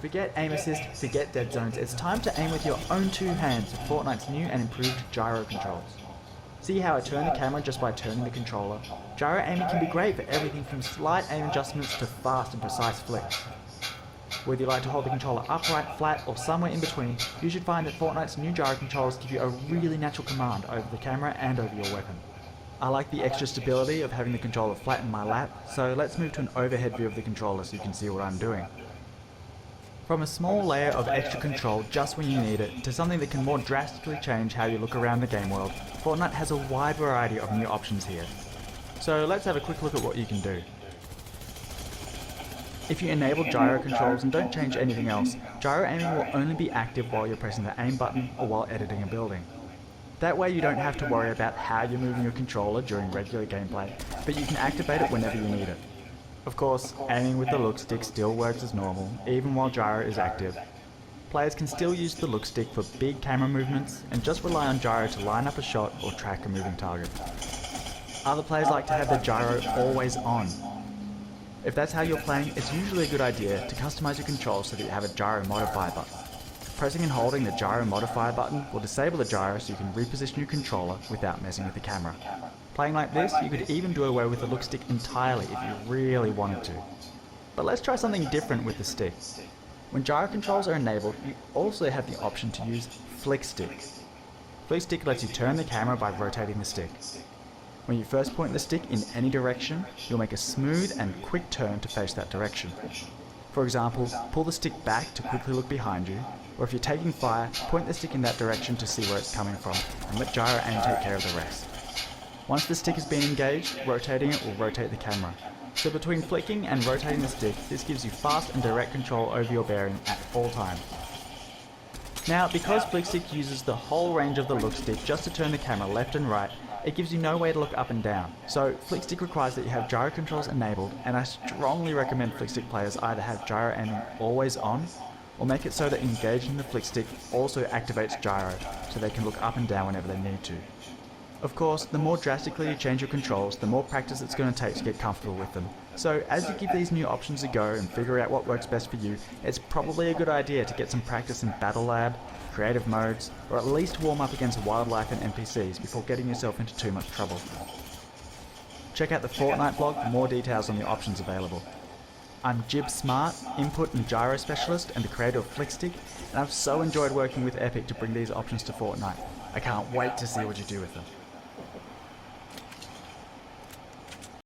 Forget aim assist, forget dead zones, it's time to aim with your own two hands with Fortnite's new and improved gyro controls. See how I turn the camera just by turning the controller? Gyro aiming can be great for everything from slight aim adjustments to fast and precise flicks. Whether you like to hold the controller upright, flat, or somewhere in between, you should find that Fortnite's new gyro controls give you a really natural command over the camera and over your weapon. I like the extra stability of having the controller flat in my lap, so let's move to an overhead view of the controller so you can see what I'm doing. From a small layer of extra control just when you need it, to something that can more drastically change how you look around the game world, Fortnite has a wide variety of new options here. So let's have a quick look at what you can do. If you enable gyro controls and don't change anything else, gyro aiming will only be active while you're pressing the aim button or while editing a building. That way you don't have to worry about how you're moving your controller during regular gameplay, but you can activate it whenever you need it. Of course, aiming with the look stick still works as normal, even while gyro is active. Players can still use the look stick for big camera movements and just rely on gyro to line up a shot or track a moving target. Other players like to have their gyro always on. If that's how you're playing, it's usually a good idea to customize your controls so that you have a Gyro Modifier button. Pressing and holding the Gyro Modifier button will disable the gyro so you can reposition your controller without messing with the camera. Playing like this, you could even do away with the look stick entirely if you really wanted to. But let's try something different with the stick. When gyro controls are enabled, you also have the option to use Flick Stick. Flick Stick lets you turn the camera by rotating the stick. When you first point the stick in any direction, you'll make a smooth and quick turn to face that direction. For example, pull the stick back to quickly look behind you, or if you're taking fire, point the stick in that direction to see where it's coming from, and let gyro aim take care of the rest. Once the stick has been engaged, rotating it will rotate the camera. So between flicking and rotating the stick, this gives you fast and direct control over your bearing at all times. Now, because Flick Stick uses the whole range of the look stick just to turn the camera left and right, it gives you no way to look up and down. So Flick Stick requires that you have gyro controls enabled, and I strongly recommend Flick Stick players either have gyro aiming always on, or make it so that engaging the Flick Stick also activates gyro, so they can look up and down whenever they need to. Of course, the more drastically you change your controls, the more practice it's going to take to get comfortable with them. So as you give these new options a go and figure out what works best for you, it's probably a good idea to get some practice in Battle Lab, creative modes, or at least warm up against wildlife and NPCs before getting yourself into too much trouble. Check out the Fortnite blog for more details on the options available. I'm Jib Smart, Input and Gyro Specialist and the creator of Flick Stick, and I've so enjoyed working with Epic to bring these options to Fortnite. I can't wait to see what you do with them.